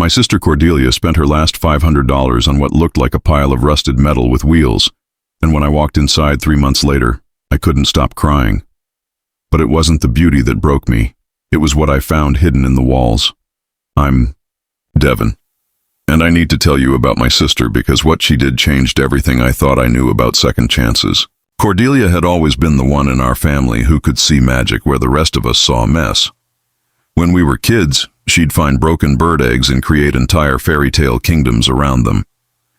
My sister Cordelia spent her last $500 on what looked like a pile of rusted metal with wheels, and when I walked inside 3 months later, I couldn't stop crying. But it wasn't the beauty that broke me. It was what I found hidden in the walls. I'm Devin, and I need to tell you about my sister because what she did changed everything I thought I knew about second chances. Cordelia had always been the one in our family who could see magic where the rest of us saw a mess. When we were kids, she'd find broken bird eggs and create entire fairy tale kingdoms around them.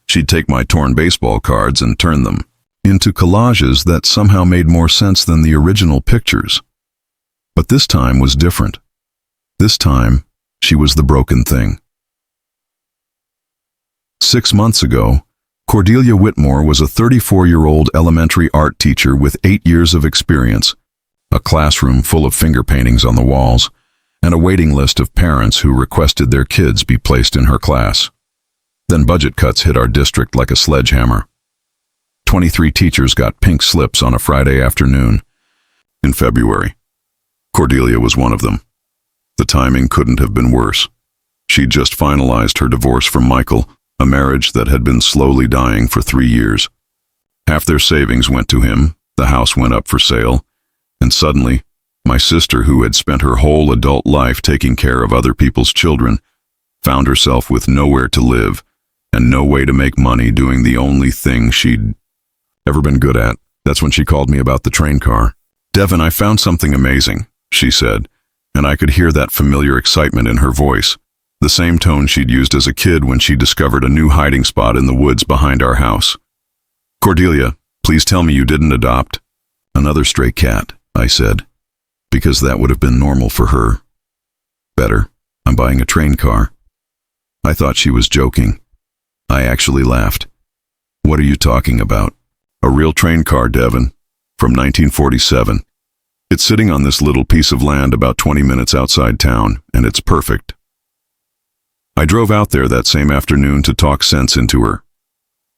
She'd take my torn baseball cards and turn them into collages that somehow made more sense than the original pictures. But this time was different. This time, she was the broken thing. 6 months ago, Cordelia Whitmore was a 34-year-old elementary art teacher with 8 years of experience, a classroom full of finger paintings on the walls, and a waiting list of parents who requested their kids be placed in her class. Then budget cuts hit our district like a sledgehammer. 23 teachers got pink slips on a Friday afternoon in February. Cordelia was one of them. The timing couldn't have been worse. She'd just finalized her divorce from Michael, a marriage that had been slowly dying for 3 years. Half their savings went to him, the house went up for sale, and suddenly, my sister, who had spent her whole adult life taking care of other people's children, found herself with nowhere to live and no way to make money doing the only thing she'd ever been good at. That's when she called me about the train car. "Devin, I found something amazing," she said, and I could hear that familiar excitement in her voice, the same tone she'd used as a kid when she discovered a new hiding spot in the woods behind our house. "Cordelia, please tell me you didn't adopt another stray cat," I said, because that would have been normal for her. "Better, I'm buying a train car." I thought she was joking. I actually laughed. "What are you talking about?" "A real train car, Devin, from 1947. It's sitting on this little piece of land about 20 minutes outside town, and it's perfect." I drove out there that same afternoon to talk sense into her.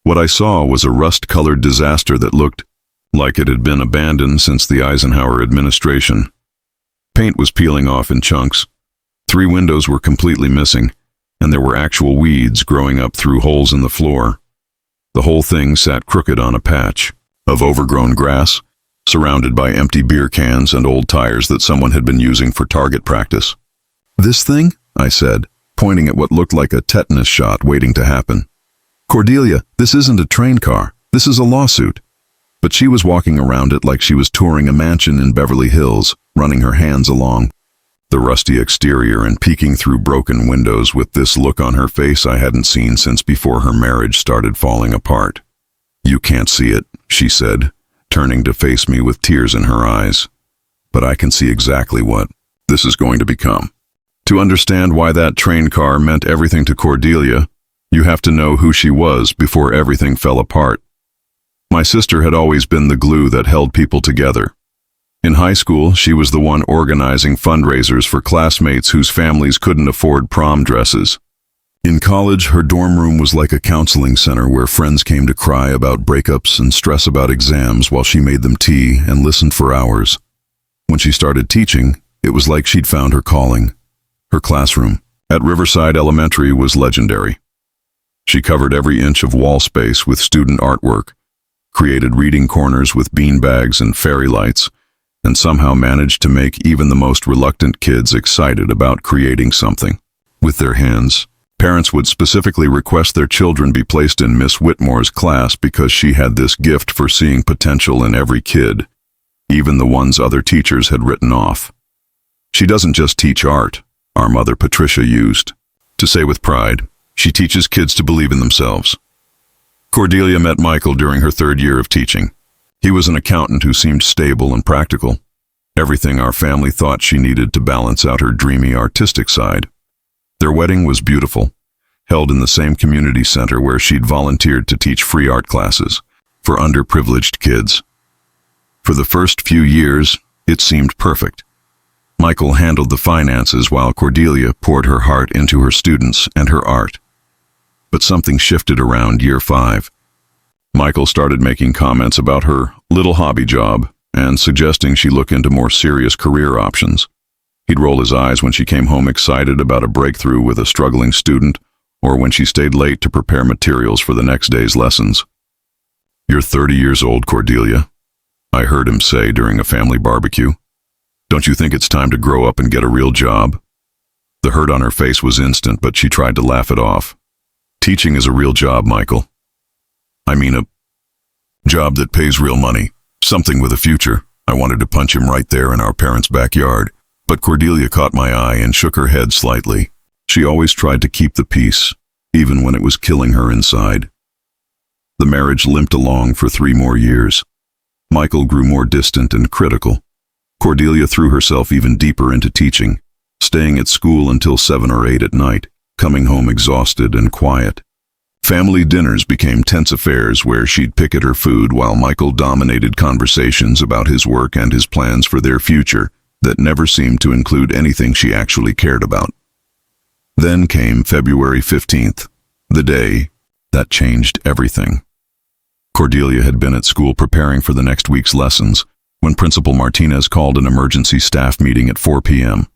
What I saw was a rust-colored disaster that looked like it had been abandoned since the Eisenhower administration. Paint was peeling off in chunks. 3 windows were completely missing, and there were actual weeds growing up through holes in the floor. The whole thing sat crooked on a patch of overgrown grass, surrounded by empty beer cans and old tires that someone had been using for target practice. "This thing?" I said, pointing at what looked like a tetanus shot waiting to happen. "Cordelia, this isn't a train car. This is a lawsuit." But she was walking around it like she was touring a mansion in Beverly Hills, running her hands along the rusty exterior and peeking through broken windows with this look on her face I hadn't seen since before her marriage started falling apart. "You can't see it," she said, turning to face me with tears in her eyes. "But I can see exactly what this is going to become." To understand why that train car meant everything to Cordelia, you have to know who she was before everything fell apart. My sister had always been the glue that held people together. In high school, she was the one organizing fundraisers for classmates whose families couldn't afford prom dresses. In college, her dorm room was like a counseling center where friends came to cry about breakups and stress about exams while she made them tea and listened for hours. When she started teaching, it was like she'd found her calling. Her classroom at Riverside Elementary was legendary. She covered every inch of wall space with student artwork, created reading corners with beanbags and fairy lights, and somehow managed to make even the most reluctant kids excited about creating something with their hands. Parents would specifically request their children be placed in Miss Whitmore's class because she had this gift for seeing potential in every kid, even the ones other teachers had written off. "She doesn't just teach art," our mother Patricia used to say with pride. "She teaches kids to believe in themselves." Cordelia met Michael during her 3rd year of teaching. He was an accountant who seemed stable and practical, everything our family thought she needed to balance out her dreamy artistic side. Their wedding was beautiful, held in the same community center where she'd volunteered to teach free art classes for underprivileged kids. For the first few years, it seemed perfect. Michael handled the finances while Cordelia poured her heart into her students and her art. But something shifted around year 5. Michael started making comments about her little hobby job and suggesting she look into more serious career options. He'd roll his eyes when she came home excited about a breakthrough with a struggling student, or when she stayed late to prepare materials for the next day's lessons. "You're 30 years old, Cordelia," I heard him say during a family barbecue. "Don't you think it's time to grow up and get a real job?" The hurt on her face was instant, but she tried to laugh it off. "Teaching is a real job, Michael. I mean a job that pays real money, something with a future." I wanted to punch him right there in our parents' backyard, but Cordelia caught my eye and shook her head slightly. She always tried to keep the peace, even when it was killing her inside. The marriage limped along for 3 more years. Michael grew more distant and critical. Cordelia threw herself even deeper into teaching, staying at school until 7 or 8 at night, coming home exhausted and quiet. Family dinners became tense affairs where she'd pick at her food while Michael dominated conversations about his work and his plans for their future that never seemed to include anything she actually cared about. Then came February 15th, the day that changed everything. Cordelia had been at school preparing for the next week's lessons when Principal Martinez called an emergency staff meeting at 4 p.m.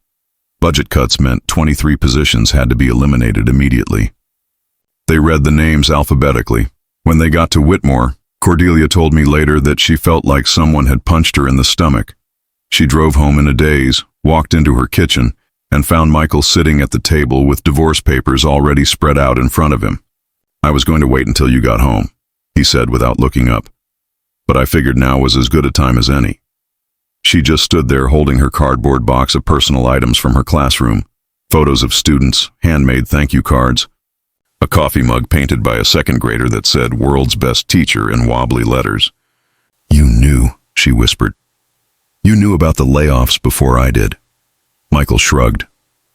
Budget cuts meant 23 positions had to be eliminated immediately. They read the names alphabetically. When they got to Whitmore, Cordelia told me later that she felt like someone had punched her in the stomach. She drove home in a daze, walked into her kitchen, and found Michael sitting at the table with divorce papers already spread out in front of him. "I was going to wait until you got home," he said without looking up. "But I figured now was as good a time as any." She just stood there holding her cardboard box of personal items from her classroom, photos of students, handmade thank you cards, a coffee mug painted by a second grader that said "World's Best Teacher" in wobbly letters. "You knew," she whispered. "You knew about the layoffs before I did." Michael shrugged.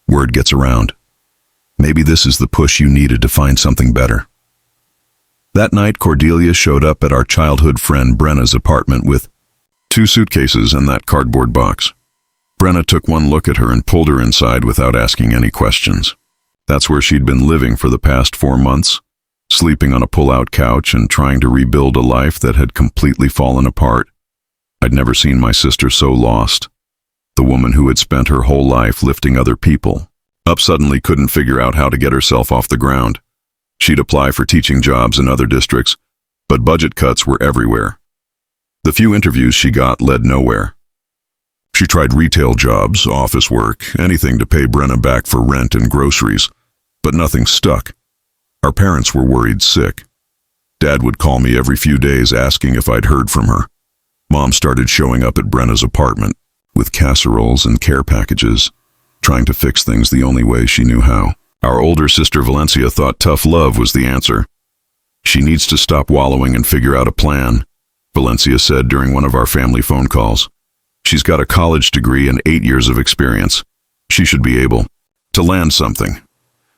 "Word gets around. Maybe this is the push you needed to find something better." That night, Cordelia showed up at our childhood friend Brenna's apartment with 2 suitcases and that cardboard box. Brenna took one look at her and pulled her inside without asking any questions. That's where she'd been living for the past 4 months, sleeping on a pull-out couch and trying to rebuild a life that had completely fallen apart. I'd never seen my sister so lost. The woman who had spent her whole life lifting other people up suddenly couldn't figure out how to get herself off the ground. She'd apply for teaching jobs in other districts, but budget cuts were everywhere. The few interviews she got led nowhere. She tried retail jobs, office work, anything to pay Brenna back for rent and groceries, but nothing stuck. Our parents were worried sick. Dad would call me every few days asking if I'd heard from her. Mom started showing up at Brenna's apartment with casseroles and care packages, trying to fix things the only way she knew how. Our older sister Valencia thought tough love was the answer. "She needs to stop wallowing and figure out a plan," Valencia said during one of our family phone calls. "She's got a college degree and 8 years of experience. She should be able to land something."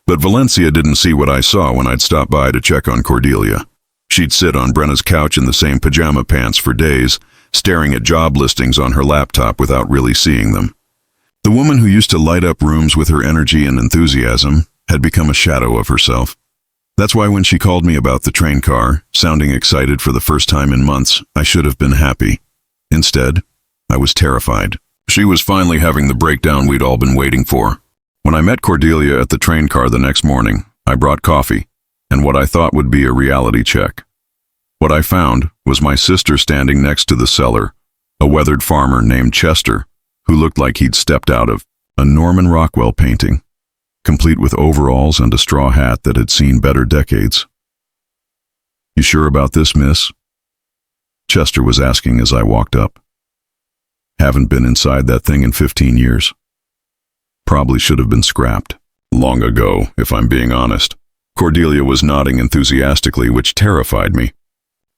But Valencia didn't see what I saw when I'd stop by to check on Cordelia. She'd sit on Brenna's couch in the same pajama pants for days, staring at job listings on her laptop without really seeing them. The woman who used to light up rooms with her energy and enthusiasm had become a shadow of herself. That's why when she called me about the train car, sounding excited for the first time in months, I should have been happy. Instead, I was terrified. She was finally having the breakdown we'd all been waiting for. When I met Cordelia at the train car the next morning, I brought coffee and what I thought would be a reality check. What I found was my sister standing next to the cellar, a weathered farmer named Chester, who looked like he'd stepped out of a Norman Rockwell painting, complete with overalls and a straw hat that had seen better decades. "You sure about this, miss?" Chester was asking as I walked up. "Haven't been inside that thing in 15 years. Probably should have been scrapped long ago, if I'm being honest." Cordelia was nodding enthusiastically, which terrified me.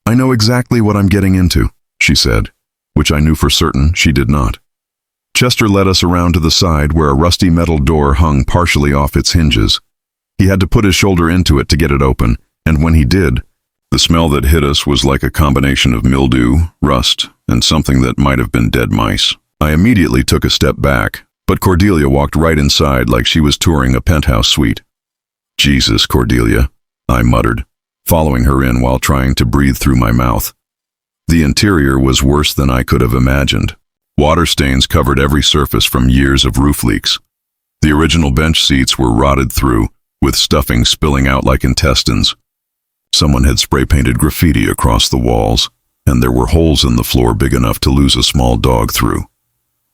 "I know exactly what I'm getting into," she said, which I knew for certain she did not. Chester led us around to the side where a rusty metal door hung partially off its hinges. He had to put his shoulder into it to get it open, and when he did, the smell that hit us was like a combination of mildew, rust, and something that might have been dead mice. I immediately took a step back, but Cordelia walked right inside like she was touring a penthouse suite. "Jesus, Cordelia," I muttered, following her in while trying to breathe through my mouth. The interior was worse than I could have imagined. Water stains covered every surface from years of roof leaks. The original bench seats were rotted through, with stuffing spilling out like intestines. Someone had spray-painted graffiti across the walls, and there were holes in the floor big enough to lose a small dog through.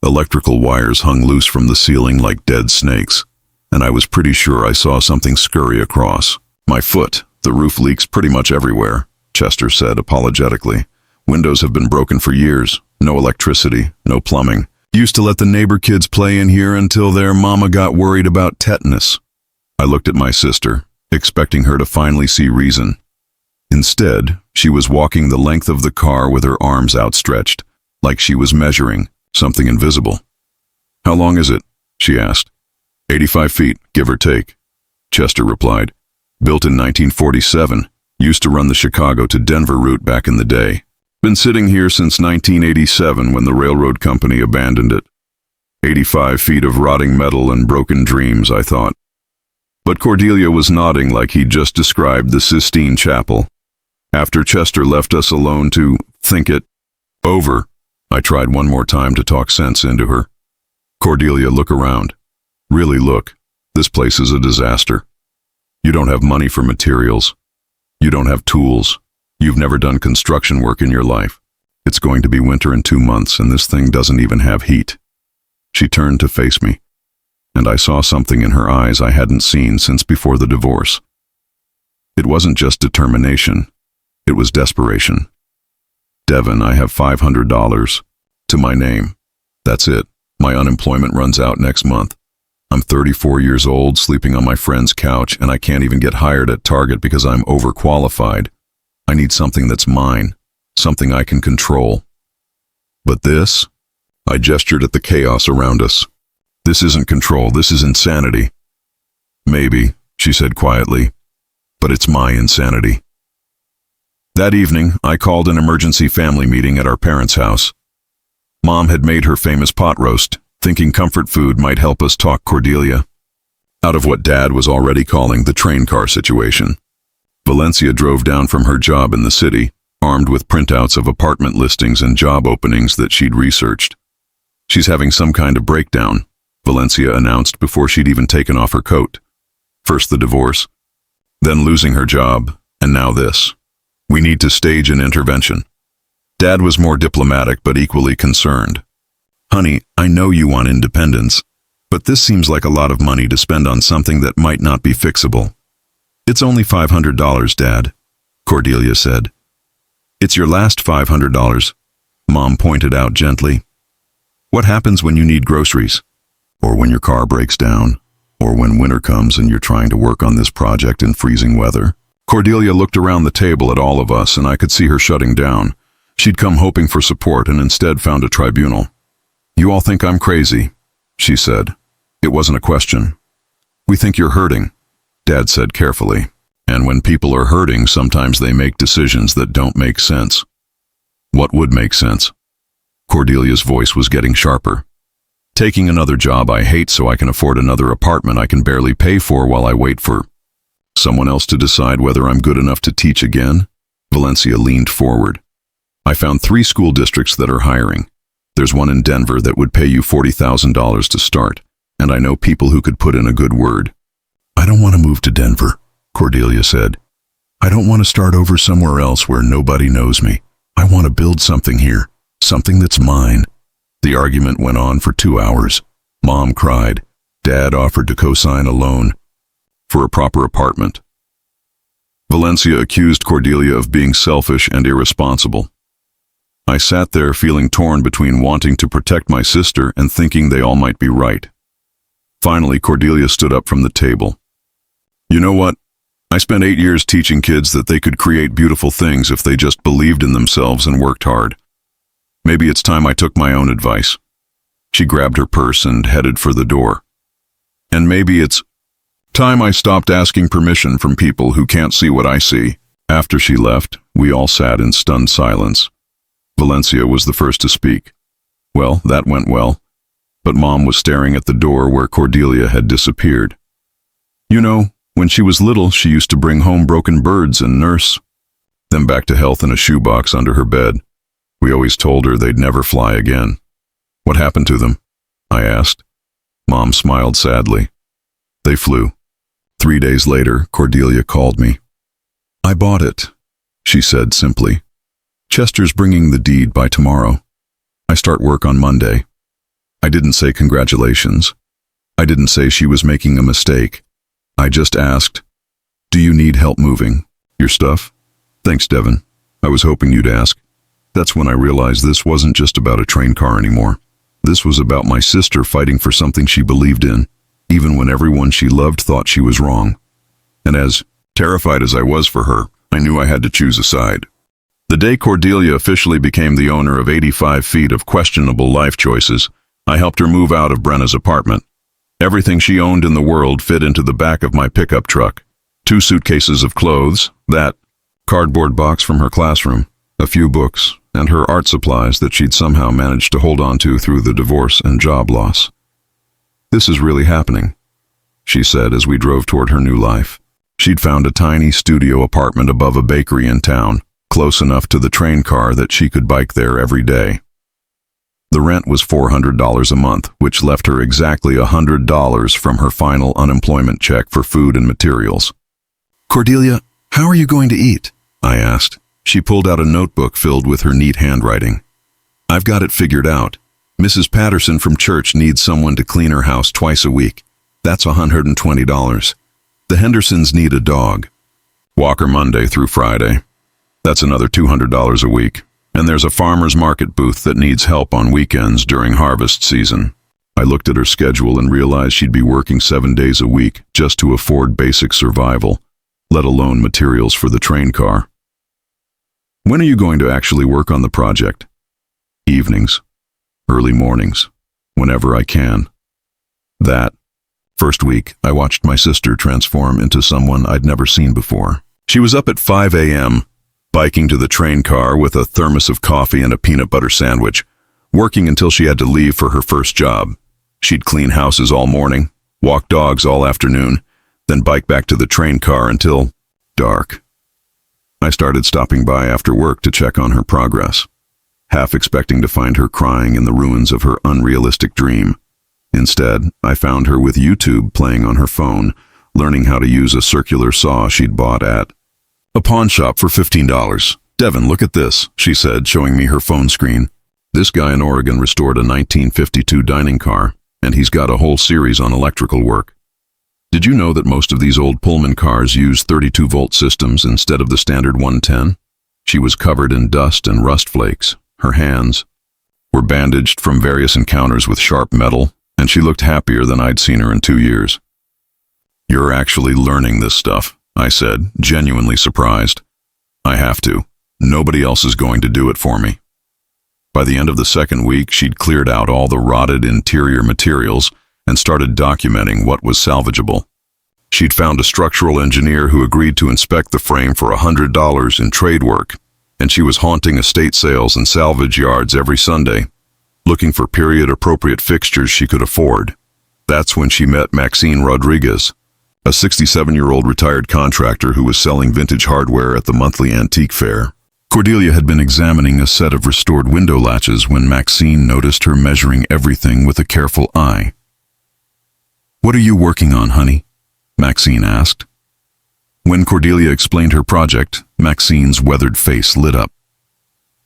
Electrical wires hung loose from the ceiling like dead snakes, and I was pretty sure I saw something scurry across. My foot. The roof leaks pretty much everywhere, Chester said apologetically. Windows have been broken for years. No electricity, no plumbing. Used to let the neighbor kids play in here until their mama got worried about tetanus. I looked at my sister, expecting her to finally see reason. Instead, she was walking the length of the car with her arms outstretched, like she was measuring something invisible. "How long is it?" she asked. 85 feet, give or take," Chester replied. "Built in 1947, used to run the Chicago to Denver route back in the day. Been sitting here since 1987 when the railroad company abandoned it. 85 feet of rotting metal and broken dreams, I thought." But Cordelia was nodding like he'd just described the Sistine Chapel. After Chester left us alone to think it over, I tried one more time to talk sense into her. "Cordelia, look around. Really look. This place is a disaster. You don't have money for materials. You don't have tools. You've never done construction work in your life. It's going to be winter in 2 months, and this thing doesn't even have heat." She turned to face me, and I saw something in her eyes I hadn't seen since before the divorce. It wasn't just determination. It was desperation. "Devin, I have $500 to my name. That's it. My unemployment runs out next month. I'm 34 years old, sleeping on my friend's couch, and I can't even get hired at Target because I'm overqualified. I need something that's mine, something I can control. But this," I gestured at the chaos around us. "This isn't control, this is insanity." "Maybe," she said quietly, "but it's my insanity." That evening, I called an emergency family meeting at our parents' house. Mom had made her famous pot roast, thinking comfort food might help us talk Cordelia out of what Dad was already calling the train car situation. Valencia drove down from her job in the city, armed with printouts of apartment listings and job openings that she'd researched. "She's having some kind of breakdown," Valencia announced before she'd even taken off her coat. First the divorce, then losing her job, and now this. "We need to stage an intervention." Dad was more diplomatic but equally concerned. "Honey, I know you want independence, but this seems like a lot of money to spend on something that might not be fixable." "It's only $500, Dad," Cordelia said. "It's your last $500, Mom pointed out gently. "What happens when you need groceries? Or when your car breaks down? Or when winter comes and you're trying to work on this project in freezing weather?" Cordelia looked around the table at all of us, and I could see her shutting down. She'd come hoping for support and instead found a tribunal. "You all think I'm crazy," she said. It wasn't a question. "We think you're hurting," Dad said carefully. "And when people are hurting, sometimes they make decisions that don't make sense." "What would make sense?" Cordelia's voice was getting sharper. "Taking another job I hate so I can afford another apartment I can barely pay for while I wait for someone else to decide whether I'm good enough to teach again?" Valencia leaned forward. "I found 3 school districts that are hiring. There's one in Denver that would pay you $40,000 to start, and I know people who could put in a good word." "I don't want to move to Denver," Cordelia said. "I don't want to start over somewhere else where nobody knows me. I want to build something here, something that's mine." The argument went on for 2 hours. Mom cried. Dad offered to co-sign a loan for a proper apartment. Valencia accused Cordelia of being selfish and irresponsible. I sat there feeling torn between wanting to protect my sister and thinking they all might be right. Finally, Cordelia stood up from the table. "You know what? I spent 8 years teaching kids that they could create beautiful things if they just believed in themselves and worked hard. Maybe it's time I took my own advice." She grabbed her purse and headed for the door. "And maybe it's time I stopped asking permission from people who can't see what I see." After she left, we all sat in stunned silence. Valencia was the first to speak. "Well, that went well." But Mom was staring at the door where Cordelia had disappeared. "You know, when she was little, she used to bring home broken birds and nurse them back to health in a shoebox under her bed. We always told her they'd never fly again." What happened to them? I asked. Mom smiled sadly. They flew. 3 days later, Cordelia called me. I bought it, she said simply. Chester's bringing the deed by tomorrow. I start work on Monday. I didn't say congratulations. I didn't say she was making a mistake. I just asked, do you need help moving your stuff? Thanks, Devin. I was hoping you'd ask. That's when I realized this wasn't just about a train car anymore. This was about my sister fighting for something she believed in, even when everyone she loved thought she was wrong. And as terrified as I was for her, I knew I had to choose a side. The day Cordelia officially became the owner of 85 feet of questionable life choices, I helped her move out of Brenna's apartment. Everything she owned in the world fit into the back of my pickup truck. 2 suitcases of clothes, that cardboard box from her classroom, a few books, and her art supplies that she'd somehow managed to hold on to through the divorce and job loss. This is really happening, she said as we drove toward her new life. She'd found a tiny studio apartment above a bakery in town, close enough to the train car that she could bike there every day. The rent was $400 a month, which left her exactly $100 from her final unemployment check for food and materials. Cordelia, how are you going to eat? I asked. She pulled out a notebook filled with her neat handwriting. I've got it figured out. Mrs. Patterson from church needs someone to clean her house twice a week. That's $120. The Hendersons need a dog. Walker Monday through Friday. That's another $200 a week. And there's a farmer's market booth that needs help on weekends during harvest season. I looked at her schedule and realized she'd be working 7 days a week just to afford basic survival, let alone materials for the train car. When are you going to actually work on the project? Evenings. Early mornings. Whenever I can. That first week, I watched my sister transform into someone I'd never seen before. She was up at 5 a.m., biking to the train car with a thermos of coffee and a peanut butter sandwich, working until she had to leave for her first job. She'd clean houses all morning, walk dogs all afternoon, then bike back to the train car until dark. I started stopping by after work to check on her progress, half expecting to find her crying in the ruins of her unrealistic dream. Instead, I found her with YouTube playing on her phone, learning how to use a circular saw she'd bought at a pawn shop for $15. Devin, look at this, she said, showing me her phone screen. This guy in Oregon restored a 1952 dining car, and he's got a whole series on electrical work. Did you know that most of these old Pullman cars use 32-volt systems instead of the standard 110? She was covered in dust and rust flakes. Her hands were bandaged from various encounters with sharp metal, and she looked happier than I'd seen her in 2 years. You're actually learning this stuff, I said, genuinely surprised. I have to. Nobody else is going to do it for me. By the end of the second week, she'd cleared out all the rotted interior materials and started documenting what was salvageable. She'd found a structural engineer who agreed to inspect the frame for $100 in trade work, and she was haunting estate sales and salvage yards every Sunday, looking for period-appropriate fixtures she could afford. That's when she met Maxine Rodriguez, a 67-year-old retired contractor who was selling vintage hardware at the monthly antique fair. Cordelia had been examining a set of restored window latches when Maxine noticed her measuring everything with a careful eye. "What are you working on, honey?" Maxine asked. When Cordelia explained her project, Maxine's weathered face lit up.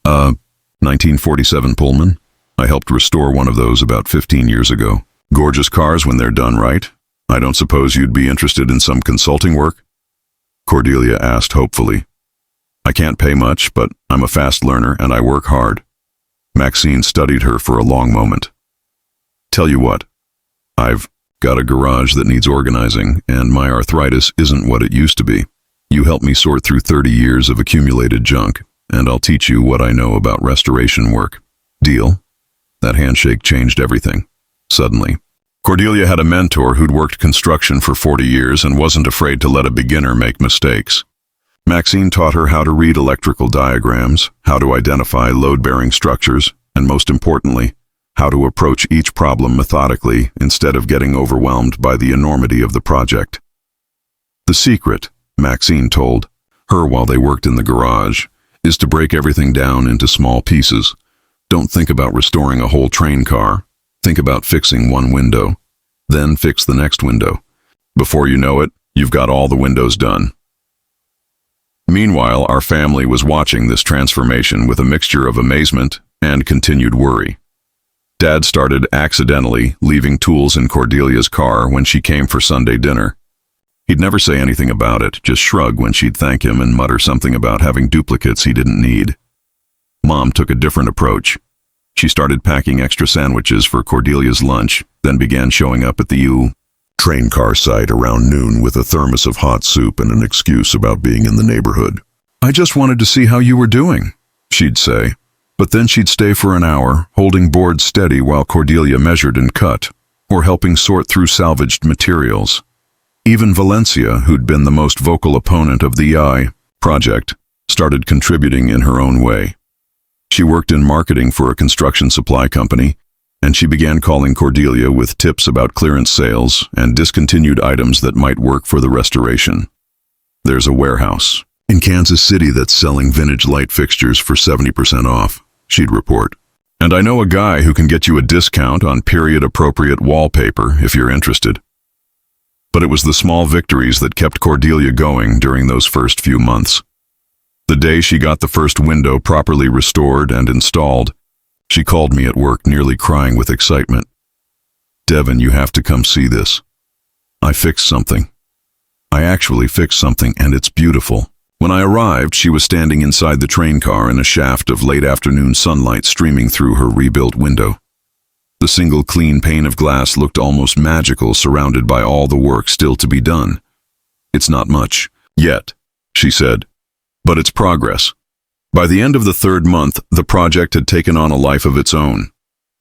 1947 Pullman. I helped restore one of those about 15 years ago. Gorgeous cars when they're done right. I don't suppose you'd be interested in some consulting work?" Cordelia asked hopefully. "I can't pay much, but I'm a fast learner and I work hard." Maxine studied her for a long moment. "Tell you what, I've got a garage that needs organizing, and my arthritis isn't what it used to be. You help me sort through 30 years of accumulated junk, and I'll teach you what I know about restoration work. Deal?" That handshake changed everything. Suddenly, Cordelia had a mentor who'd worked construction for 40 years and wasn't afraid to let a beginner make mistakes. Maxine taught her how to read electrical diagrams, how to identify load-bearing structures, and most importantly, how to approach each problem methodically instead of getting overwhelmed by the enormity of the project. The secret, Maxine told her while they worked in the garage, is to break everything down into small pieces. Don't think about restoring a whole train car. Think about fixing one window. Then fix the next window. Before you know it, you've got all the windows done. Meanwhile, our family was watching this transformation with a mixture of amazement and continued worry. Dad started accidentally leaving tools in Cordelia's car when she came for Sunday dinner. He'd never say anything about it, just shrug when she'd thank him and mutter something about having duplicates he didn't need. Mom took a different approach. She started packing extra sandwiches for Cordelia's lunch, then began showing up at the train car site around noon with a thermos of hot soup and an excuse about being in the neighborhood. "I just wanted to see how you were doing," she'd say. But then she'd stay for an hour, holding boards steady while Cordelia measured and cut, or helping sort through salvaged materials. Even Valencia, who'd been the most vocal opponent of the project, started contributing in her own way. She worked in marketing for a construction supply company, and she began calling Cordelia with tips about clearance sales and discontinued items that might work for the restoration. "There's a warehouse in Kansas City that's selling vintage light fixtures for 70% off, she'd report. "And I know a guy who can get you a discount on period-appropriate wallpaper if you're interested." But it was the small victories that kept Cordelia going during those first few months. The day she got the first window properly restored and installed, she called me at work nearly crying with excitement. "Devin, you have to come see this. I fixed something. I actually fixed something, and it's beautiful." When I arrived, she was standing inside the train car in a shaft of late-afternoon sunlight streaming through her rebuilt window. The single clean pane of glass looked almost magical, surrounded by all the work still to be done. "It's not much yet," she said, "but it's progress." By the end of the third month, the project had taken on a life of its own.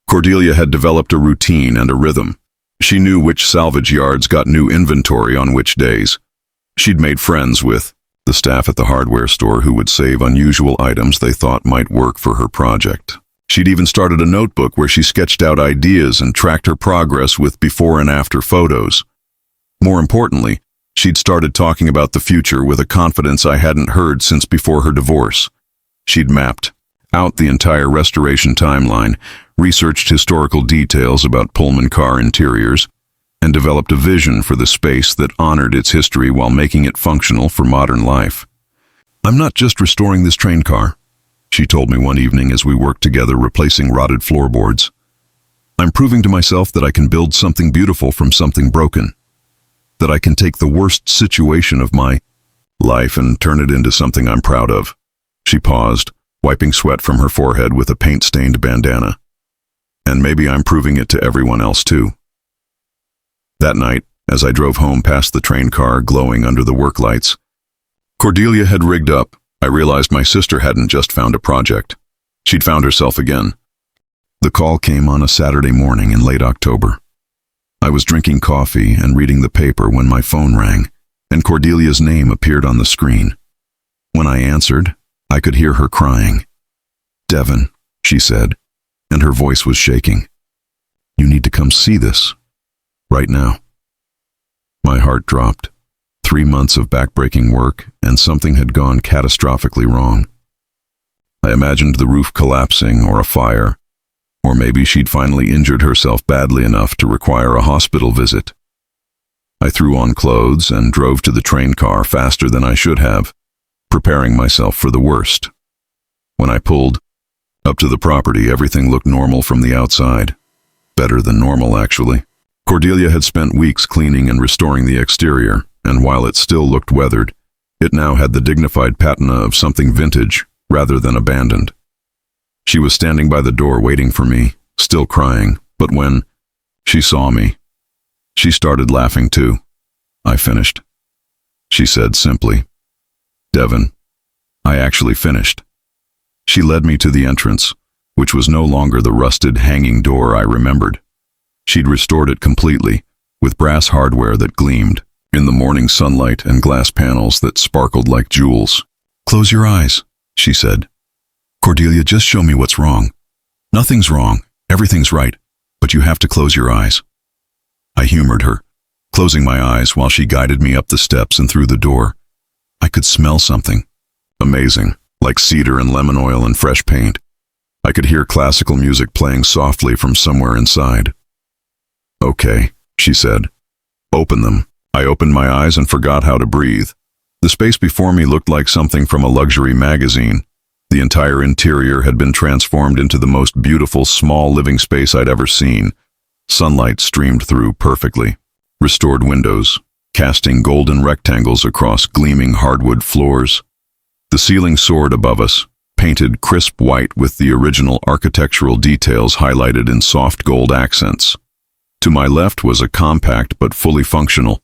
Cordelia had developed a routine and a rhythm. She knew which salvage yards got new inventory on which days. She'd made friends with the staff at the hardware store who would save unusual items they thought might work for her project. She'd even started a notebook where she sketched out ideas and tracked her progress with before and after photos. More importantly, she'd started talking about the future with a confidence I hadn't heard since before her divorce. She'd mapped out the entire restoration timeline, researched historical details about Pullman car interiors, and developed a vision for the space that honored its history while making it functional for modern life. "I'm not just restoring this train car," she told me one evening as we worked together replacing rotted floorboards. "I'm proving to myself that I can build something beautiful from something broken. That I can take the worst situation of my life and turn it into something I'm proud of." She paused, wiping sweat from her forehead with a paint-stained bandana. "And maybe I'm proving it to everyone else too." That night, as I drove home past the train car glowing under the work lights, Cordelia had rigged up. I realized my sister hadn't just found a project. She'd found herself again. The call came on a Saturday morning in late October. I was drinking coffee and reading the paper when my phone rang, and Cordelia's name appeared on the screen. When I answered, I could hear her crying. "Devin," she said, and her voice was shaking. "You need to come see this. Right now." My heart dropped. 3 months of backbreaking work, and something had gone catastrophically wrong. I imagined the roof collapsing or a fire, or maybe she'd finally injured herself badly enough to require a hospital visit. I threw on clothes and drove to the train car faster than I should have, preparing myself for the worst. When I pulled up to the property, everything looked normal from the outside. Better than normal, actually. Cordelia had spent weeks cleaning and restoring the exterior, and while it still looked weathered, it now had the dignified patina of something vintage rather than abandoned. She was standing by the door waiting for me, still crying, but when she saw me, she started laughing too. "I finished," she said simply. "Devin, I actually finished." She led me to the entrance, which was no longer the rusted hanging door I remembered. She'd restored it completely, with brass hardware that gleamed in the morning sunlight and glass panels that sparkled like jewels. "Close your eyes," she said. "Cordelia, just show me what's wrong. Nothing's wrong, everything's right, but you have to close your eyes." I humored her, closing my eyes while she guided me up the steps and through the door. I could smell something amazing, like cedar and lemon oil and fresh paint. I could hear classical music playing softly from somewhere inside. "Okay," she said. "Open them." I opened my eyes and forgot how to breathe. The space before me looked like something from a luxury magazine. The entire interior had been transformed into the most beautiful small living space I'd ever seen. Sunlight streamed through perfectly. Restored windows, casting golden rectangles across gleaming hardwood floors. The ceiling soared above us, painted crisp white with the original architectural details highlighted in soft gold accents. To my left was a compact but fully functional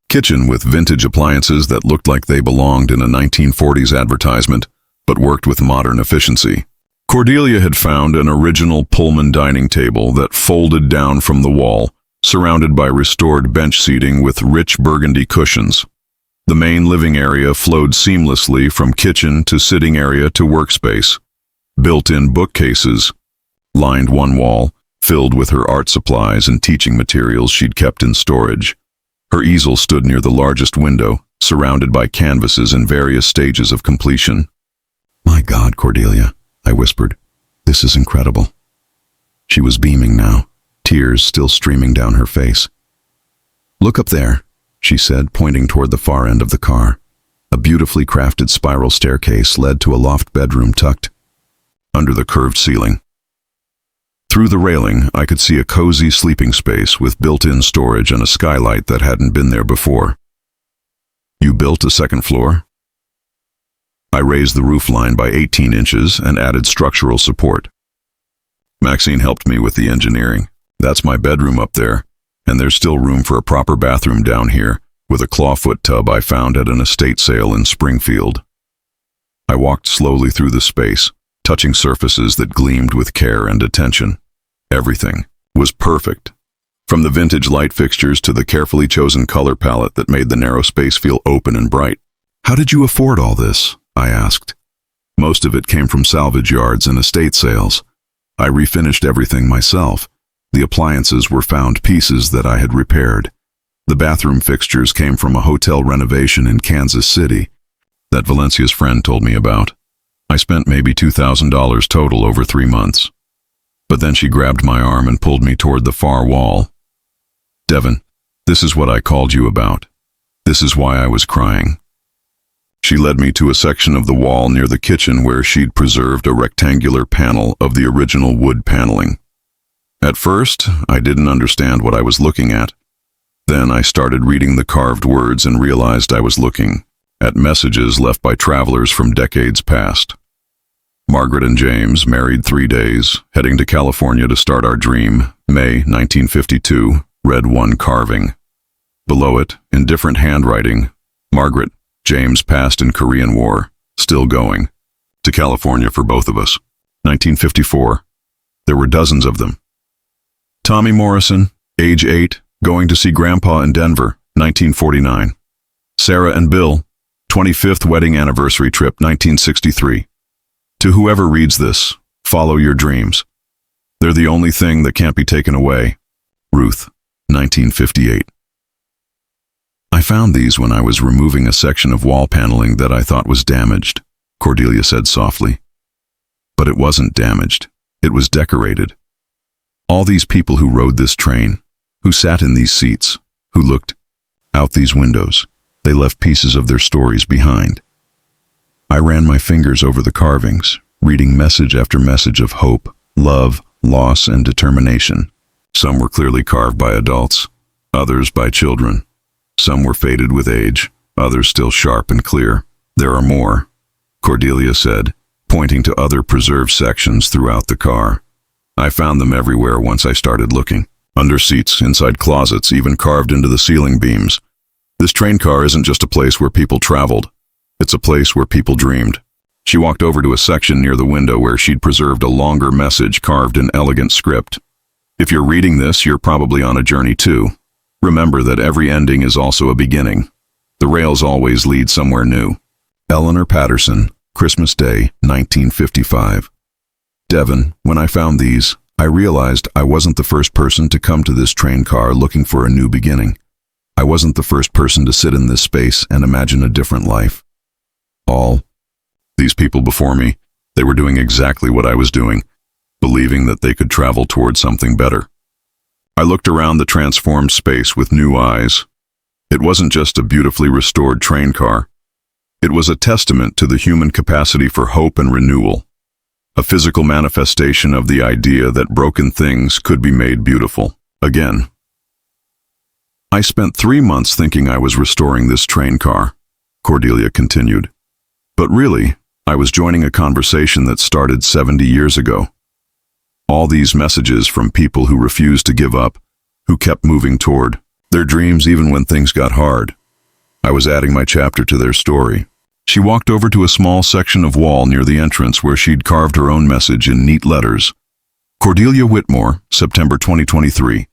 kitchen with vintage appliances that looked like they belonged in a 1940s advertisement, but worked with modern efficiency. Cordelia had found an original Pullman dining table that folded down from the wall, surrounded by restored bench seating with rich burgundy cushions. The main living area flowed seamlessly from kitchen to sitting area to workspace. Built-in bookcases lined one wall, filled with her art supplies and teaching materials she'd kept in storage. Her easel stood near the largest window, surrounded by canvases in various stages of completion. "My God, Cordelia," I whispered. "This is incredible." She was beaming now, tears still streaming down her face. "Look up there," she said, pointing toward the far end of the car. A beautifully crafted spiral staircase led to a loft bedroom tucked under the curved ceiling. Through the railing, I could see a cozy sleeping space with built-in storage and a skylight that hadn't been there before. "You built a second floor?" I raised the roof line by 18 inches and added structural support. "Maxine helped me with the engineering. That's my bedroom up there, and there's still room for a proper bathroom down here, with a clawfoot tub I found at an estate sale in Springfield." I walked slowly through the space, touching surfaces that gleamed with care and attention. Everything was perfect, from the vintage light fixtures to the carefully chosen color palette that made the narrow space feel open and bright. "How did you afford all this?" I asked. "Most of it came from salvage yards and estate sales. I refinished everything myself. The appliances were found pieces that I had repaired. The bathroom fixtures came from a hotel renovation in Kansas City that Valencia's friend told me about. I spent maybe $2,000 total over 3 months. But then she grabbed my arm and pulled me toward the far wall. "Devin, this is what I called you about. This is why I was crying." She led me to a section of the wall near the kitchen where she'd preserved a rectangular panel of the original wood paneling. At first, I didn't understand what I was looking at. Then I started reading the carved words and realized I was looking at messages left by travelers from decades past. "Margaret and James, married 3 days, heading to California to start our dream, May 1952, read one carving. Below it, in different handwriting, Margaret, James passed in Korean War, still going. To California for both of us. 1954. There were dozens of them. Tommy Morrison, age 8, going to see Grandpa in Denver, 1949. Sarah and Bill, 25th wedding anniversary trip, 1963. To whoever reads this, follow your dreams. They're the only thing that can't be taken away. Ruth, 1958. I found these when I was removing a section of wall paneling that I thought was damaged, Cordelia said softly. But it wasn't damaged. It was decorated. All these people who rode this train, who sat in these seats, who looked out these windows, they left pieces of their stories behind. I ran my fingers over the carvings, reading message after message of hope, love, loss, and determination. Some were clearly carved by adults, others by children. Some were faded with age, others still sharp and clear. There are more, Cordelia said, pointing to other preserved sections throughout the car. I found them everywhere once I started looking. Under seats, inside closets, even carved into the ceiling beams. This train car isn't just a place where people traveled. It's a place where people dreamed. She walked over to a section near the window where she'd preserved a longer message carved in elegant script. If you're reading this, you're probably on a journey too. Remember that every ending is also a beginning. The rails always lead somewhere new. Eleanor Patterson, Christmas Day, 1955. Devin, when I found these, I realized I wasn't the first person to come to this train car looking for a new beginning. I wasn't the first person to sit in this space and imagine a different life. All these people before me, they were doing exactly what I was doing, believing that they could travel toward something better. I looked around the transformed space with new eyes. It wasn't just a beautifully restored train car. It was a testament to the human capacity for hope and renewal, a physical manifestation of the idea that broken things could be made beautiful again. I spent 3 months thinking I was restoring this train car, Cordelia continued. But really, I was joining a conversation that started 70 years ago. All these messages from people who refused to give up, who kept moving toward their dreams even when things got hard. I was adding my chapter to their story. She walked over to a small section of wall near the entrance where she'd carved her own message in neat letters. Cordelia Whitmore, September 2023.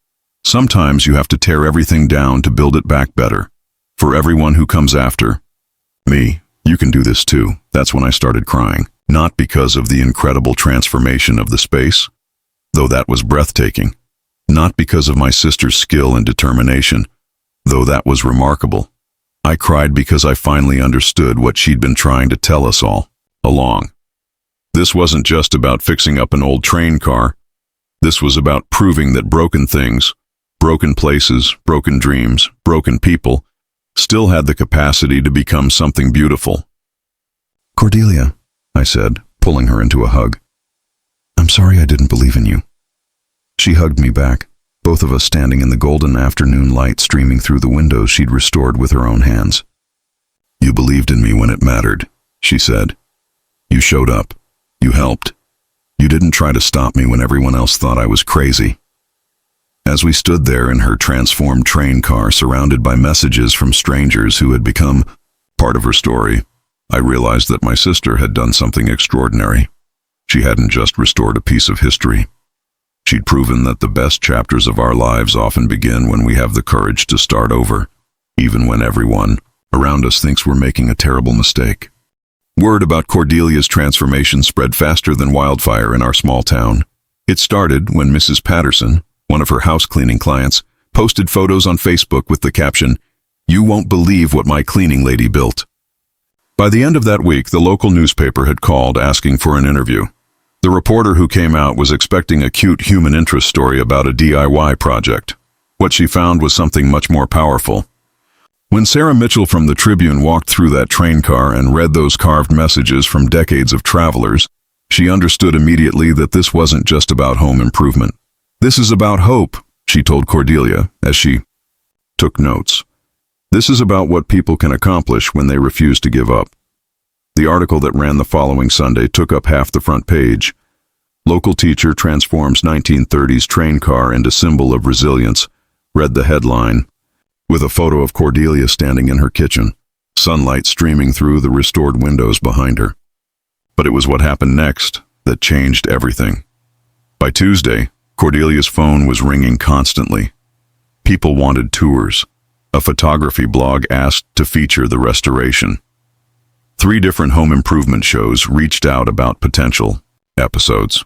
Sometimes you have to tear everything down to build it back better. For everyone who comes after me, you can do this too. That's when I started crying. Not because of the incredible transformation of the space, though that was breathtaking. Not because of my sister's skill and determination, though that was remarkable. I cried because I finally understood what she'd been trying to tell us all along. This wasn't just about fixing up an old train car. This was about proving that broken things, broken places, broken dreams, broken people, still had the capacity to become something beautiful. Cordelia, I said, pulling her into a hug. I'm sorry I didn't believe in you. She hugged me back, both of us standing in the golden afternoon light streaming through the windows she'd restored with her own hands. You believed in me when it mattered, she said. You showed up. You helped. You didn't try to stop me when everyone else thought I was crazy. As we stood there in her transformed train car surrounded by messages from strangers who had become part of her story, I realized that my sister had done something extraordinary. She hadn't just restored a piece of history. She'd proven that the best chapters of our lives often begin when we have the courage to start over, even when everyone around us thinks we're making a terrible mistake. Word about Cordelia's transformation spread faster than wildfire in our small town. It started when Mrs. Patterson, one of her house cleaning clients, posted photos on Facebook with the caption, "You won't believe what my cleaning lady built." By the end of that week, the local newspaper had called asking for an interview. The reporter who came out was expecting a cute human interest story about a DIY project. What she found was something much more powerful. When Sarah Mitchell from the Tribune walked through that train car and read those carved messages from decades of travelers, she understood immediately that this wasn't just about home improvement. This is about hope, she told Cordelia as she took notes. This is about what people can accomplish when they refuse to give up. The article that ran the following Sunday took up half the front page. Local teacher transforms 1930s train car into symbol of resilience, read the headline, with a photo of Cordelia standing in her kitchen, sunlight streaming through the restored windows behind her. But it was what happened next that changed everything. By Tuesday, Cordelia's phone was ringing constantly. People wanted tours. A photography blog asked to feature the restoration. 3 different home improvement shows reached out about potential episodes.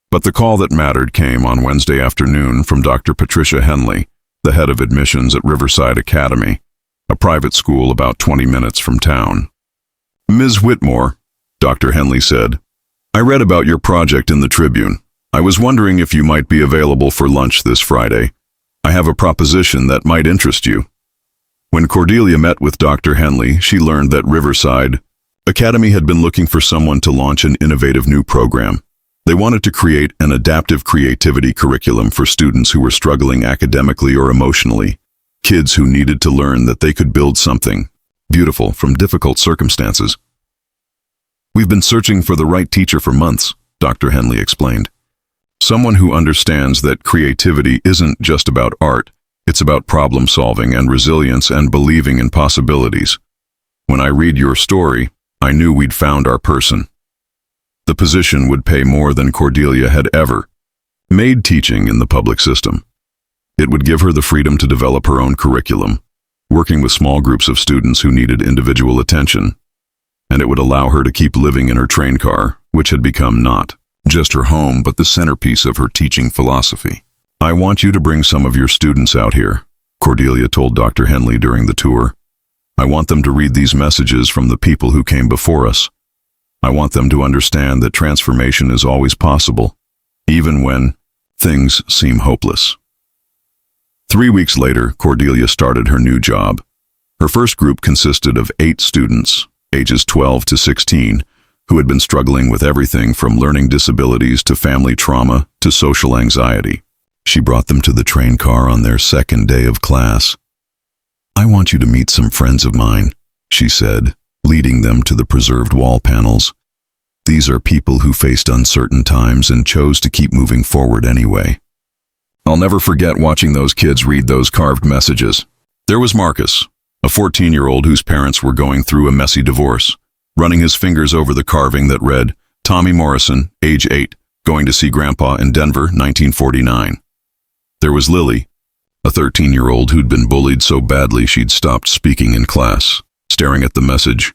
But the call that mattered came on Wednesday afternoon from Dr. Patricia Henley, the head of admissions at Riverside Academy, a private school about 20 minutes from town. Ms. Whitmore, Dr. Henley said, I read about your project in the Tribune. I was wondering if you might be available for lunch this Friday. I have a proposition that might interest you. When Cordelia met with Dr. Henley, she learned that Riverside Academy had been looking for someone to launch an innovative new program. They wanted to create an adaptive creativity curriculum for students who were struggling academically or emotionally, kids who needed to learn that they could build something beautiful from difficult circumstances. We've been searching for the right teacher for months, Dr. Henley explained. Someone who understands that creativity isn't just about art, it's about problem solving and resilience and believing in possibilities. When I read your story, I knew we'd found our person. The position would pay more than Cordelia had ever made teaching in the public system. It would give her the freedom to develop her own curriculum, working with small groups of students who needed individual attention. And it would allow her to keep living in her train car, which had become not just her home, but the centerpiece of her teaching philosophy. I want you to bring some of your students out here, Cordelia told Dr. Henley during the tour. I want them to read these messages from the people who came before us. I want them to understand that transformation is always possible, even when things seem hopeless. 3 weeks later, Cordelia started her new job. Her first group consisted of 8 students, ages 12 to 16, who had been struggling with everything from learning disabilities to family trauma to social anxiety. She brought them to the train car on their second day of class. "I want you to meet some friends of mine," she said, leading them to the preserved wall panels. "These are people who faced uncertain times and chose to keep moving forward anyway." I'll never forget watching those kids read those carved messages. There was Marcus, a 14-year-old whose parents were going through a messy divorce, running his fingers over the carving that read, "Tommy Morrison, age 8, going to see Grandpa in Denver, 1949. There was Lily, a 13-year-old who'd been bullied so badly she'd stopped speaking in class, staring at the message,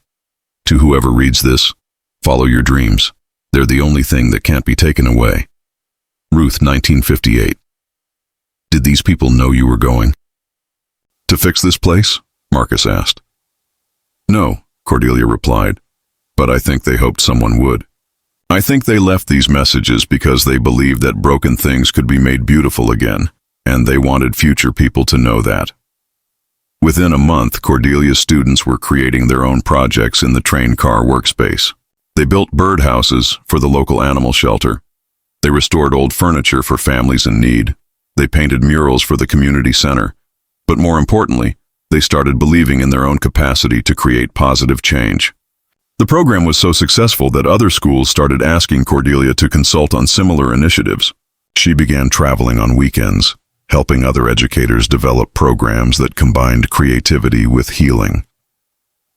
"To whoever reads this, follow your dreams. They're the only thing that can't be taken away." Ruth, 1958. "Did these people know you were going to fix this place?" Marcus asked. "No," Cordelia replied, "but I think they hoped someone would. I think they left these messages because they believed that broken things could be made beautiful again, and they wanted future people to know that." Within a month, Cordelia's students were creating their own projects in the train car workspace. They built birdhouses for the local animal shelter. They restored old furniture for families in need. They painted murals for the community center. But more importantly, they started believing in their own capacity to create positive change. The program was so successful that other schools started asking Cordelia to consult on similar initiatives. She began traveling on weekends, helping other educators develop programs that combined creativity with healing.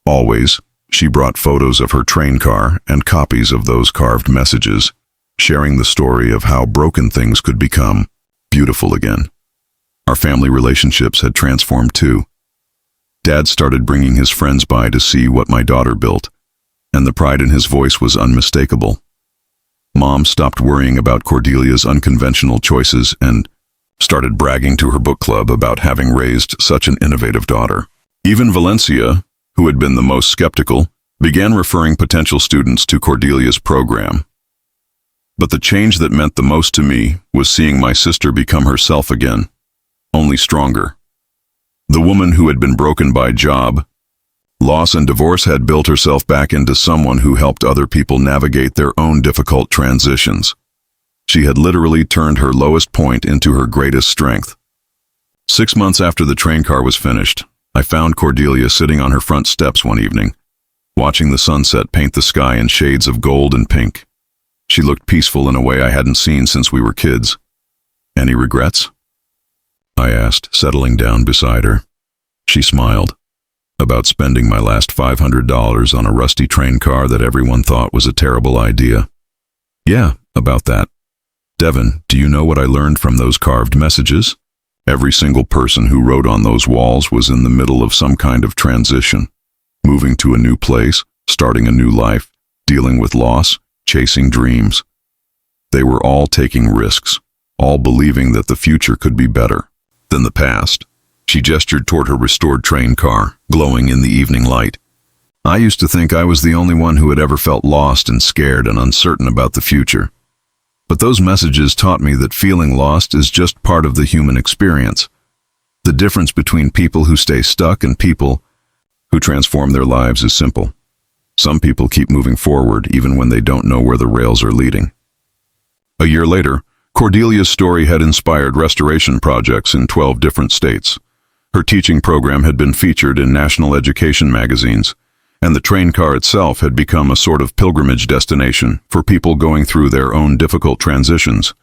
Always, she brought photos of her train car and copies of those carved messages, sharing the story of how broken things could become beautiful again. Our family relationships had transformed too. Dad started bringing his friends by to see what my daughter built, and the pride in his voice was unmistakable. Mom stopped worrying about Cordelia's unconventional choices and started bragging to her book club about having raised such an innovative daughter. Even Valencia, who had been the most skeptical, began referring potential students to Cordelia's program. But the change that meant the most to me was seeing my sister become herself again, only stronger. The woman who had been broken by job, loss, and divorce had built herself back into someone who helped other people navigate their own difficult transitions. She had literally turned her lowest point into her greatest strength. 6 months after the train car was finished, I found Cordelia sitting on her front steps one evening, watching the sunset paint the sky in shades of gold and pink. She looked peaceful in a way I hadn't seen since we were kids. "Any regrets?" I asked, settling down beside her. She smiled. "About spending my last $500 on a rusty train car that everyone thought was a terrible idea." "Yeah, about that. Devin, do you know what I learned from those carved messages? Every single person who wrote on those walls was in the middle of some kind of transition. Moving to a new place, starting a new life, dealing with loss, chasing dreams. They were all taking risks, all believing that the future could be better than the past." She gestured toward her restored train car, glowing in the evening light. "I used to think I was the only one who had ever felt lost and scared and uncertain about the future. But those messages taught me that feeling lost is just part of the human experience. The difference between people who stay stuck and people who transform their lives is simple. Some people keep moving forward even when they don't know where the rails are leading." A year later, Cordelia's story had inspired restoration projects in 12 different states. Her teaching program had been featured in national education magazines, and the train car itself had become a sort of pilgrimage destination for people going through their own difficult transitions.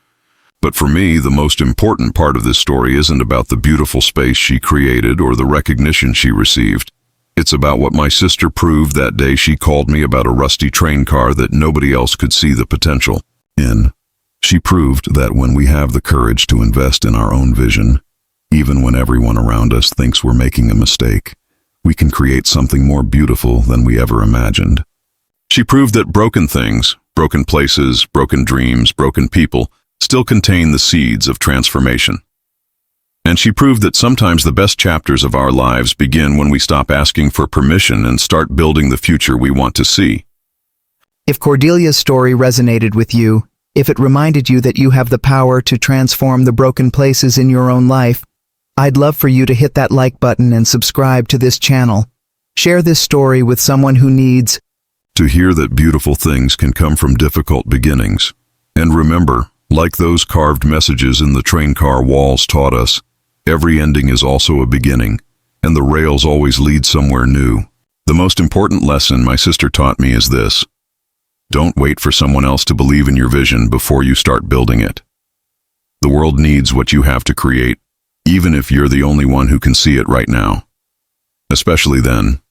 But for me, the most important part of this story isn't about the beautiful space she created or the recognition she received. It's about what my sister proved that day she called me about a rusty train car that nobody else could see the potential in. She proved that when we have the courage to invest in our own vision, even when everyone around us thinks we're making a mistake, we can create something more beautiful than we ever imagined. She proved that broken things, broken places, broken dreams, broken people, still contain the seeds of transformation. And she proved that sometimes the best chapters of our lives begin when we stop asking for permission and start building the future we want to see. If Cordelia's story resonated with you, If it reminded you that you have the power to transform the broken places in your own life, I'd love for you to hit that like button and subscribe to this channel. Share this story with someone who needs to hear that beautiful things can come from difficult beginnings. And remember, like those carved messages in the train car walls taught us, every ending is also a beginning, and the rails always lead somewhere new. The most important lesson my sister taught me is this: don't wait for someone else to believe in your vision before you start building it. The world needs what you have to create, even if you're the only one who can see it right now. Especially then,